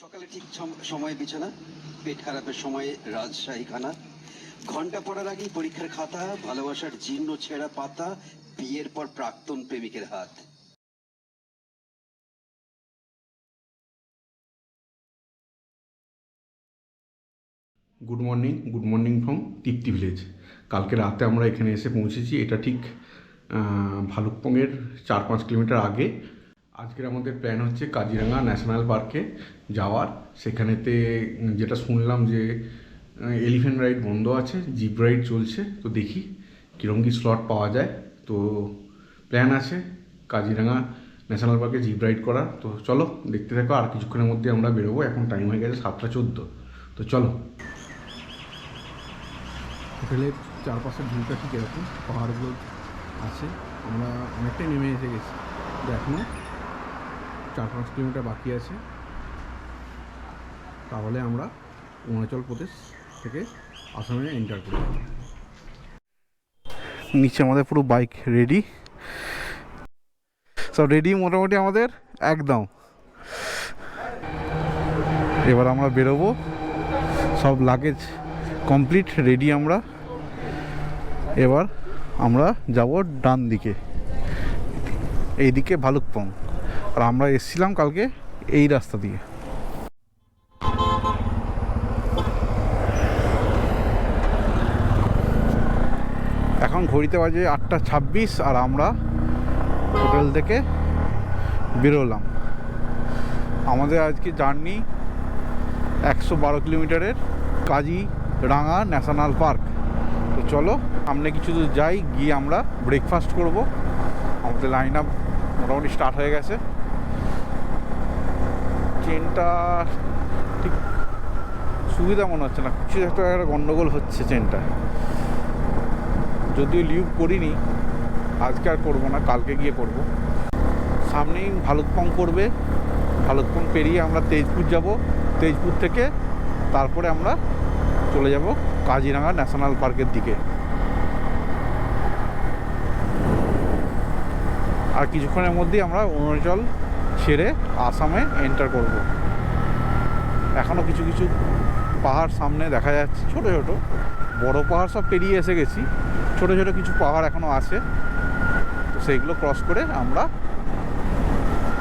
সকালে ঠিক সময়ে বিছানা, পেট খারাপের সময়ে রাজশাহী খানা, ঘন্টা পড়ার আগেই পরীক্ষার খাতা, ভালোবাসার জীর্ণ ছেঁড়া পাতা, বিয়ের পর প্রাক্তন প্রেমিকের হাত। Good morning from Tikti village. কালকে রাতে আমরা এখানে এসে পৌঁছেছি। এটা ঠিক ভালুকপংয়ের 4-5 কিলোমিটার আগে। আজকের আমাদের প্ল্যান হচ্ছে কাজিরাঙা ন্যাশনাল পার্কে যাওয়ার। সেখানেতে যেটা শুনলাম যে এলিফ্যান্ট রাইড বন্ধ আছে, জিপ রাইড চলছে। তো দেখি কীরকম কী স্লট পাওয়া যায়। তো প্ল্যান আছে কাজিরাঙা ন্যাশনাল পার্কে জিপ রাইড করা। তো চলো দেখতে থাকো, আর কিছুক্ষণের মধ্যে আমরা বেরোবো। এখন টাইম হয়ে গেছে 7:14। তো চলো। হোটেলের চারপাশের ভিউটা ঠিক এরকম, পাহাড়গুলো আছে। আমরা অনেকটাই নেমে এসে গেছি, এখনও 4-5 কিলোমিটার বাকি আছে। তাহলে আমরা অরুণাচল প্রদেশ থেকে আসামে এন্টার করি। নিচে আমাদের পুরো বাইক রেডি, সব রেডি মোটামুটি আমাদের একদম। এবার আমরা বেরোবো, সব লাগেজ কমপ্লিট রেডি আমরা। এবার আমরা যাব ডান দিকে, এইদিকে ভালুকপং। আর আমরা এসেছিলাম কালকে এই রাস্তা দিয়ে। এখন ঘড়িতে বাজে 8:26 আর আমরা হোটেল থেকে বেরোলাম। আমাদের আজকে জার্নি 112 কিলোমিটারের কাজিরাঙা ন্যাশনাল পার্ক। তো চলো সামনে কিছু দূর যাই, গিয়ে আমরা ব্রেকফাস্ট করব। আমাদের লাইন আপ মোটামুটি স্টার্ট হয়ে গেছে। ট্রেনটা ঠিক সুবিধা মনে হচ্ছে না, কিছু একটা গন্ডগোল হচ্ছে ট্রেনটা। যদিও লিভ করিনি, আজকে আর করবো না, কালকে গিয়ে করব। সামনেই ভালুকপং পড়বে, ভালুকপং পেরিয়ে আমরা তেজপুর যাব। তেজপুর থেকে তারপরে আমরা চলে যাব কাজিরাঙা ন্যাশনাল পার্কের দিকে। আর কিছুক্ষণের মধ্যেই আমরা অরুণাচল ছেড়ে আসামে এন্টার করব। এখনও কিছু কিছু পাহাড় সামনে দেখা যাচ্ছে, ছোট ছোট। বড় পাহাড় সব পেরিয়ে এসে গেছি, ছোট ছোট কিছু পাহাড় এখনও আছে। তো সেইগুলো ক্রস করে আমরা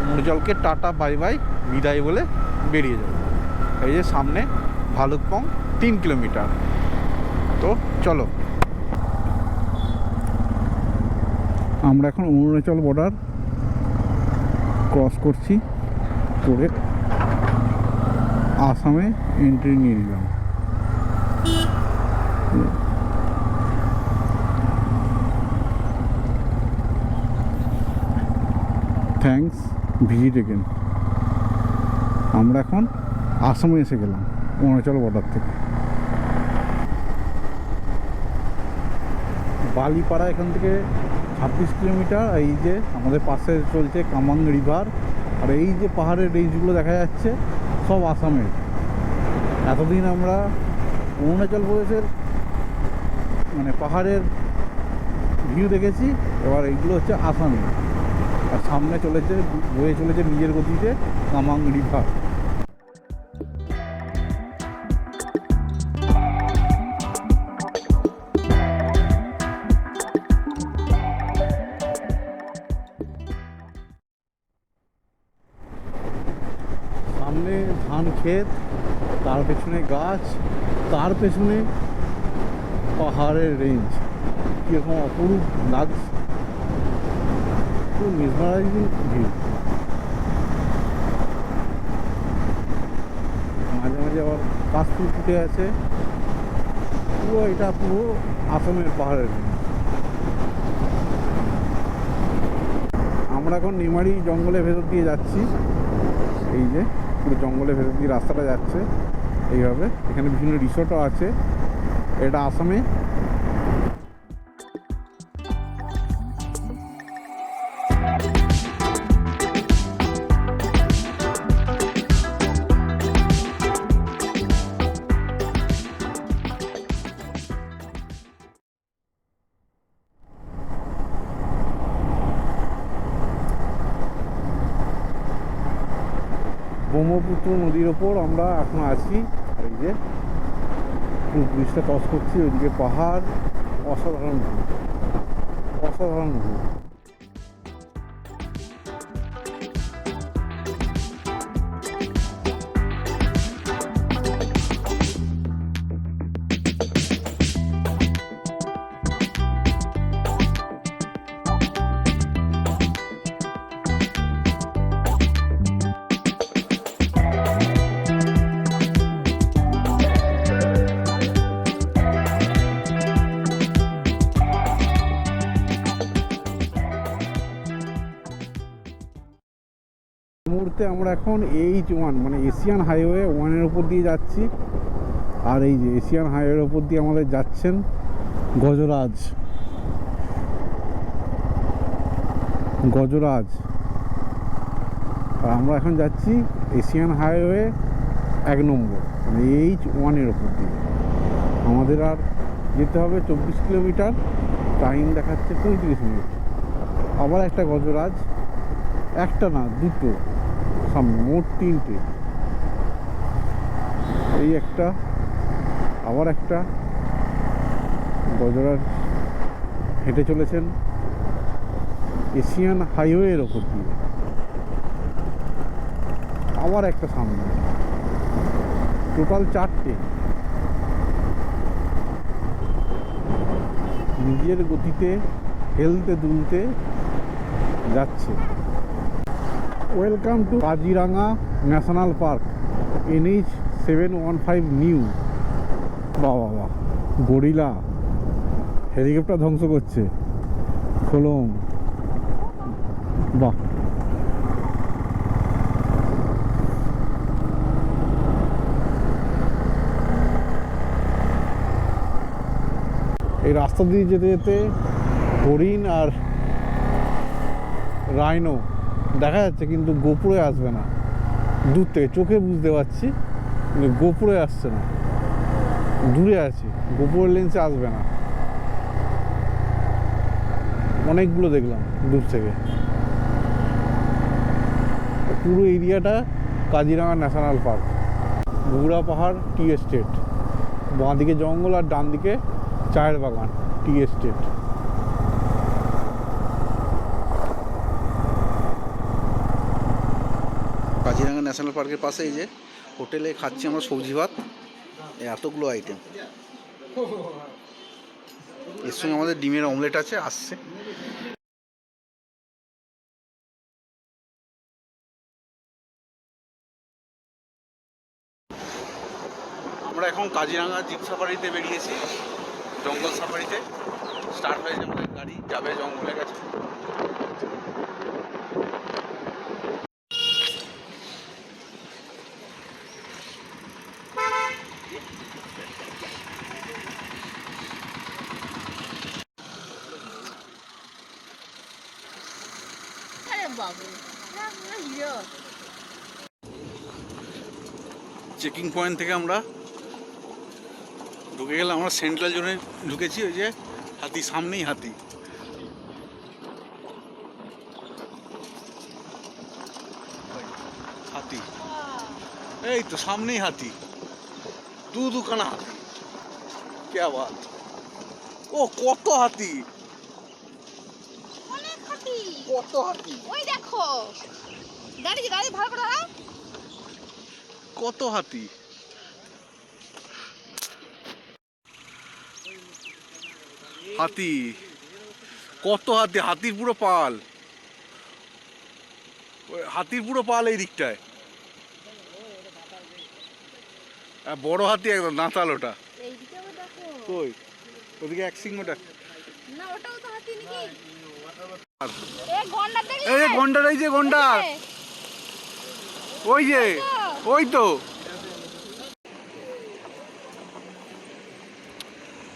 অরুণাচলকে টাটা বাই বাই বিদায় বলে বেরিয়ে যাব। এই যে সামনে ভালুকপং 3 কিলোমিটার। তো চলো, আমরা এখন অরুণাচল বর্ডার ক্রস করছি, করে আসামে এন্ট্রি নিয়ে নিলাম। Thanks, visit again. আমরা এখন আসামে এসে গেলাম অরুণাচল বর্ডার থেকে। বালিপাড়া এখান থেকে 26 কিলোমিটার। এই যে আমাদের পাশে চলছে কামাং রিভার, আর এই যে পাহাড়ের রেঞ্জগুলো দেখা যাচ্ছে সব আসামের। এতদিন আমরা অরুণাচল প্রদেশের মানে পাহাড়ের ভিউ দেখেছি, এবার এইগুলো হচ্ছে আসামে। আর সামনে চলেছে, বয়ে চলেছে নিজের গতিতে কামাং রিভার। সামনে ধান ক্ষেত, তার পেছনে গাছ, তার পেছনে পাহাড়ের রেঞ্জ। কীরকম অপরূপ লাগছে, খুব মেসমারাইজিং ভিউ। মাঝে মাঝে আবার কাশফুল ফুটে আছে। পুরো এটা পুরো আসামের পাহাড়ের রেঞ্জ। আমরা এখন নিমারি জঙ্গলের ভেতর দিয়ে যাচ্ছি। এই যে পুরো জঙ্গলের ভেতর দিয়ে রাস্তাটা যাচ্ছে এইভাবে। এখানে বিভিন্ন রিসোর্টও আছে। এটা আসামে। ব্রহ্মপুত্র নদীর ওপর আমরা এখন আছি। আর এই যে পুরো ব্রিজটা ক্রস করছি, ওইদিকে পাহাড়, অসাধারণ ভিউ, অসাধারণ ভিউ। মুহূর্তে আমরা এখন H1 মানে এশিয়ান হাইওয়ে 1-এর উপর দিয়ে যাচ্ছি। আর এই যে এশিয়ান হাইওয়ের উপর দিয়ে আমাদের যাচ্ছেন গজরাজ। আর আমরা এখন যাচ্ছি এশিয়ান হাইওয়ে 1 নম্বর মানে H1-এর উপর দিয়ে। আমাদের আর যেতে হবে 24 কিলোমিটার, টাইম দেখাচ্ছে 35 মিনিট। আবার একটা গজরাজ, একটা না দুটো, সামনে মোট 3টে। এই একটা, আবার একটা গজরাজ হেঁটে চলেছেন এশিয়ান হাইওয়ের ওপর দিয়ে। আবার একটা সামনে, টোটাল 4টে। নিজের গতিতে হেলতে দুলতে যাচ্ছে। Welcome to Kaziranga national park, NH 715 new. বাবা বাহ, গরিলা হেলিকপ্টার ধ্বংস করছে, খোলম, বাহ। এই রাস্তা দিয়ে যেতে যেতে হরিণ আর রাইনো দেখা যাচ্ছে, কিন্তু গোপুরে আসবে না। দূর থেকে চোখে বুঝতে পারছি, কিন্তু গোপুরে আসছে না, দূরে আছে, গোপুরের লেন্সে আসবে না। অনেকগুলো দেখলাম দূর থেকে। পুরো এরিয়াটা কাজিরাঙা ন্যাশনাল পার্ক, বুড়া পাহাড়, টি এস্টেট, বাঁ দিকে জঙ্গল আর ডান দিকে চায়ের বাগান, টি এস্টেট। কাজিরাঙা ন্যাশনাল পার্কের পাশে এই যে হোটেলে খাচ্ছি আমরা সবজি ভাত, এতগুলো আইটেম। এর সঙ্গে আমাদের ডিমের অমলেট আছে, আসছে। আমরা এখন কাজিরাঙা জিপ সাফারিতে বেরিয়েছি, জঙ্গল সাফারিতে। স্টার্ট হয়েছে আমাদের গাড়ি, যাবে জঙ্গলের কাছে। চেকিং পয়েন্ট থেকে আমরা ঢুকে গেলাম, আমরা সেন্ট্রাল জোনে ঢুকেছি। ওই যে হাতি, সামনেই হাতি। হাতি এই তো সামনেই হাতি, দুখানা হাতি। কে বাত, ও কত হাতি, অনেক হাতি, কত হাতি, ওই দেখো গাড়ি ভালো করে দাও। কত হাতি। হাতি, কত হাতি, হাতির পুরো পাল, হাতির পুরো পাল এই দিকটায়। বড় হাতি একদম দাঁতাল ওটা। এইদিকে আবার দেখো, কই ওদিকে এক সিংহটা না ওটাও তো হাতি নাকি? এই গন্ডার দেখলে? যে গন্ডার, এই যে গন্ডার, ওই যে ওই তো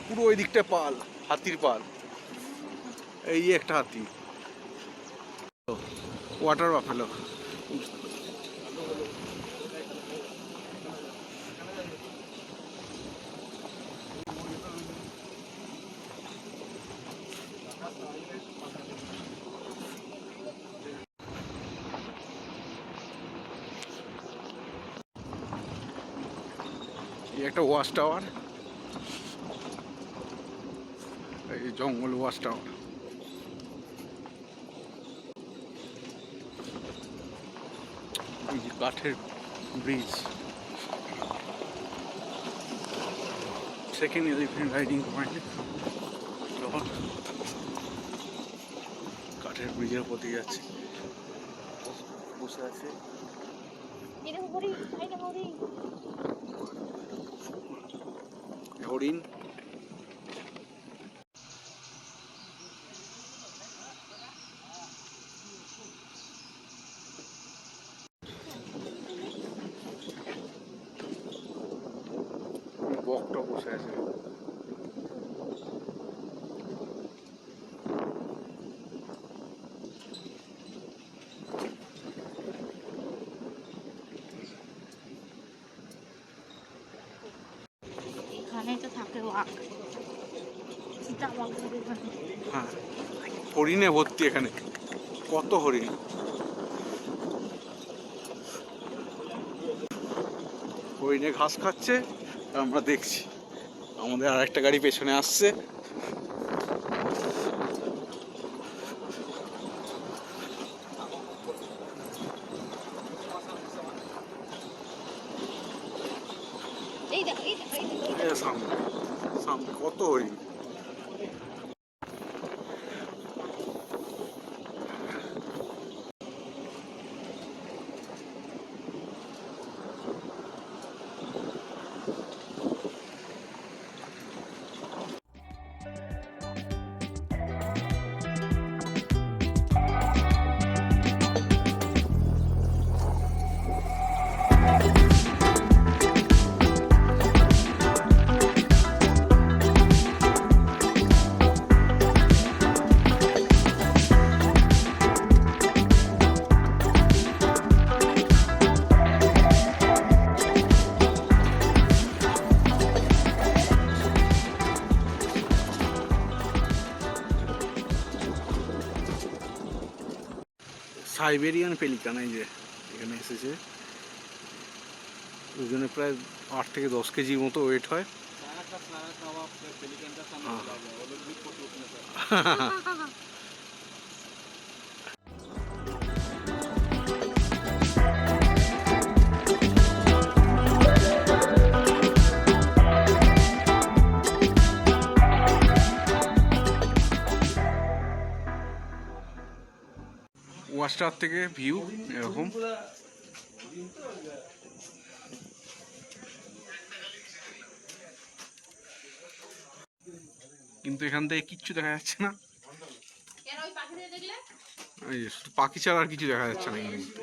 পুরো ওই দিকটা পাল, হাতির পাল। এই একটা হাতি, ওয়াটার বাফেলো। এই একটা ওয়াচ টাওয়ার, এই জঙ্গল ওয়াচ টাওয়ার। এই যে কাঠের bridge, second elephant riding point. যখন কাঠের ব্রিজের উপর দিয়ে যাচ্ছে, বসে আছে হরিণ। বকটা বসে আছে। এখানে তো থাকে ওয়াক, চিতা ওয়াক এখানে। হ্যাঁ, হরিণে ভর্তি এখানে, কত হরিণ। হরিণে ঘাস খাচ্ছে আর আমরা দেখছি। আমাদের আর একটা গাড়ি পেছনে আসছে। এই দেখো এই দেখো এই দেখো। এই সামনে সামনে কত হরিণ। সাইবেরিয়ান পেলিকান এই যে এখানে এসেছে। ওজনে প্রায় 8 থেকে 10 কেজির মতো ওয়েট হয়। ওয়াচ টাওয়ার থেকে ভিউ এরকম। কিন্তু এখান থেকে কিচ্ছু দেখা যাচ্ছে না। এই যে শুধু পাখি ছাড়া আর কিছু দেখা যাচ্ছে না এই মুহূর্তে।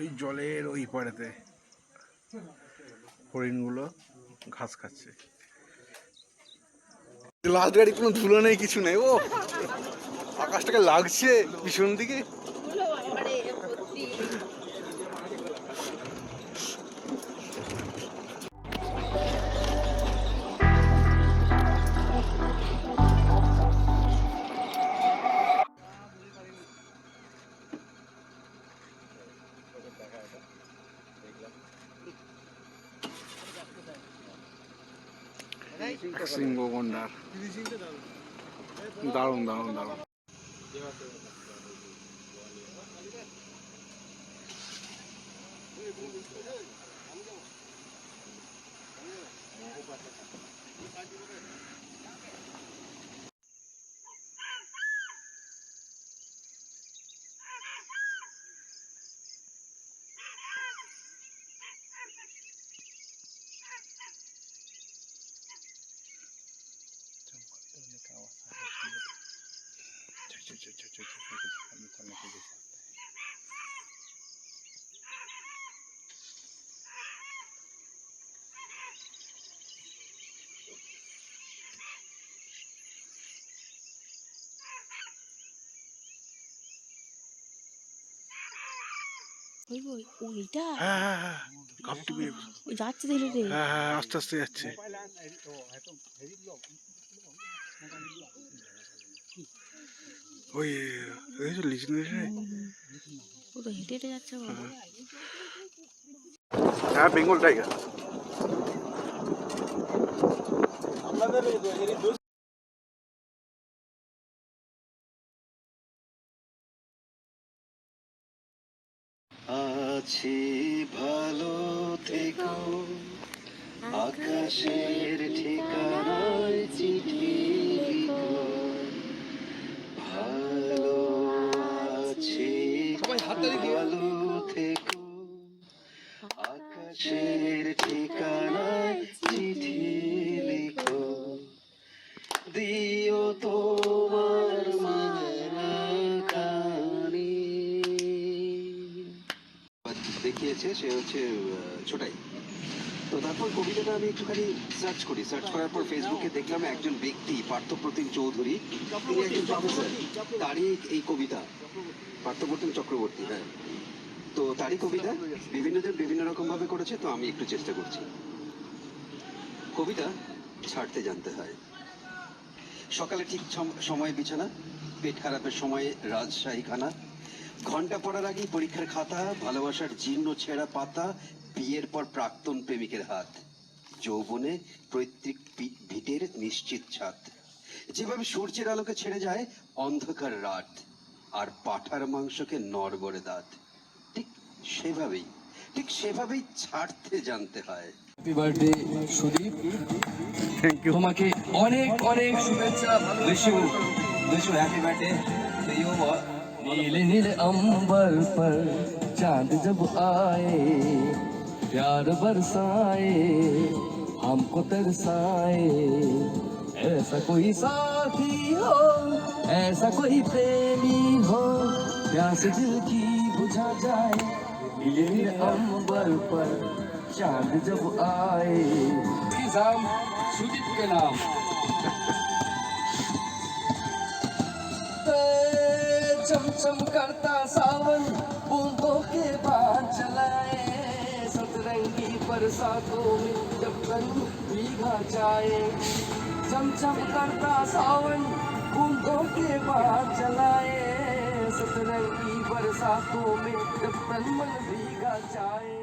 এই জলের ওই পাড়েতে হরিণগুলো ঘাস খাচ্ছে। লাস্ট গাড়ি কোনো ধুলো নেই, কিছু নেই। ও আকাশটাকে লাগছে পিছন দিকে। সিংহ গন্ডার, দারুণ দারুণ দারুণ। ওইটা হ্যাঁ হ্যাঁ হ্যাঁ, ঘাপটি বেয়ে ওই যাচ্ছে দেখলে রে। হ্যাঁ হ্যাঁ, আস্তে আস্তে যাচ্ছে। ওই এই তো লিজনে রে। পুরো হেঁটে হেঁটে যাচ্ছে বাবা। হ্যাঁ, বেঙ্গল টাইগার। আছে ভালো থেকো, আকাশের ঠিকানায় চিঠি লিখো, ভালো আছে ভালো থেকো, আকাশের ঠিকানায় চিঠি লিখো, দিও তোমার মাখানি। দেখিয়েছে সে হচ্ছে ছোটাই। তো তারপর কবিতাটা আমি একটুখানি সার্চ করার পর ফেসবুকে দেখলাম একজন ব্যক্তি পার্থপ্রতিম চৌধুরী, তিনি একজন প্রফেসর, তারই এই কবিতা, পার্থপ্রতিম চক্রবর্তী, হ্যাঁ। তো তারই কবিতা বিভিন্নজন বিভিন্ন রকম ভাবে করেছে, তো আমি একটু চেষ্টা করছি। কবিতা ছাড়তে জানতে হয়। সকালে ঠিক সময় বিছানা, পেট খারাপের সময়ে রাজশাহী খানা, ঘন্টা পড়ার আগেই পরীক্ষার খাতা, ভালোবাসার জীর্ণ ছেঁড়া পাতা, বিয়ের পর প্রাক্তন প্রেমিকের হাত, যৌবনে পৈতৃক ভিটের নিশ্চিত ছাদ, যেভাবে সূর্যের আলোকে ছেড়ে যায় অন্ধকার রাত, আর পাঠার মাংসকে নড়বড়ে দাঁত, ঠিক সেভাবেই ছাড়তে জানতে হয়। হ্যাপি বার্থডে সুদীপ, তোমাকে অনেক অনেক শুভেচ্ছা। Wish you happy birthday to you. नीले नीले अंबर पर चांद जब आए, प्यार बरसाए, हमको तरसाए, ऐसा कोई साथी हो, ऐसा कोई प्रेमी हो, प्यास दिल की बुझा जाए। नीले नीले अंबर पर चांद जब आए। नाम सुदीप के नाम। चमचम करता सावन बूंदों के बाद चलाए, सतरंगी बरसातों में जब रंग भीगा जाए। चमचम करता सावन बूंदों के बाद चलाए, सतरंगी बरसातों में जब रंग भीगा जाए।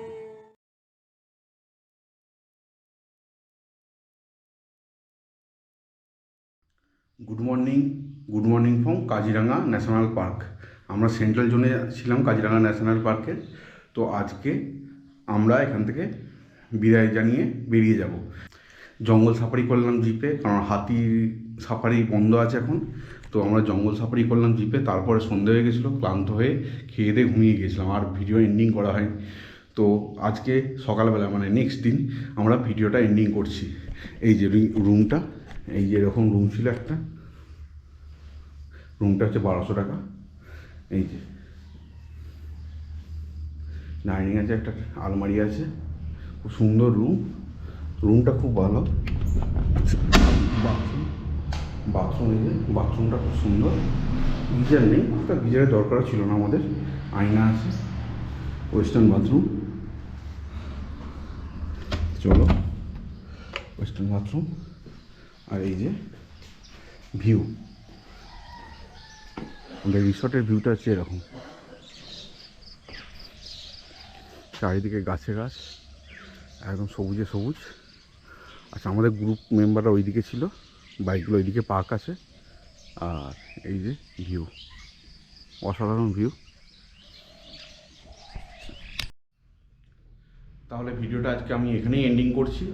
Good morning from Kaziranga national park. আমরা সেন্ট্রাল জোনে ছিলাম কাজিরাঙা ন্যাশনাল পার্কে। তো আজকে আমরা এখান থেকে বিদায় জানিয়ে বেরিয়ে যাব। জঙ্গল সাফারি করলাম জিপে, কারণ হাতি সাফারি বন্ধ আছে এখন। তো আমরা জঙ্গল সাফারি করলাম জিপে, তারপরে সন্ধে হয়ে গেছিলো, ক্লান্ত হয়ে খেয়ে দিয়ে ঘুমিয়ে গেছিলাম, আর ভিডিও এন্ডিং করা হয়নি। তো আজকে সকালবেলা মানে নেক্সট দিন আমরা ভিডিওটা এন্ডিং করছি। এই যে রুমটা, এই যে এরকম রুম ছিল একটা, রুমটা হচ্ছে 1200 টাকা। এই যে ডাইনিং আছে, একটা আলমারি আছে, খুব সুন্দর রুমটা খুব ভালো। বাথরুম এই যে বাথরুমটা খুব সুন্দর, গিজার নেই, একটা গিজারের দরকার ছিল না আমাদের। আয়না আছে, ওয়েস্টার্ন বাথরুম। চলো ওয়েস্টার্ন বাথরুম। আর এই যে ভিউ, আমাদের রিসর্টের ভিউটা হচ্ছে এরকম, চারিদিকে গাছে গাছ, একদম সবুজে সবুজ। আচ্ছা, আমাদের গ্রুপ মেম্বাররা ওইদিকে ছিল, বাইকগুলো ওইদিকে পার্ক আছে। আর এই যে ভিউ, অসাধারণ ভিউ। তাহলে ভিডিওটা আজকে আমি এখানেই এন্ডিং করছি।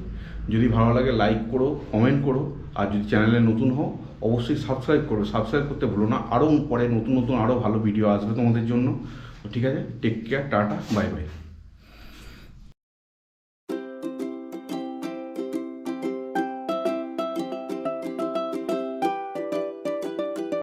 যদি ভালো লাগে লাইক করো, কমেন্ট করো, আর যদি চ্যানেলে নতুন হও অবশ্যই সাবস্ক্রাইব করো। সাবস্ক্রাইব করতে ভুলো না, আরও পরে নতুন আরও ভালো ভিডিও আসবে তোমাদের জন্য। তো ঠিক আছে, take care, ta-ta, bye by.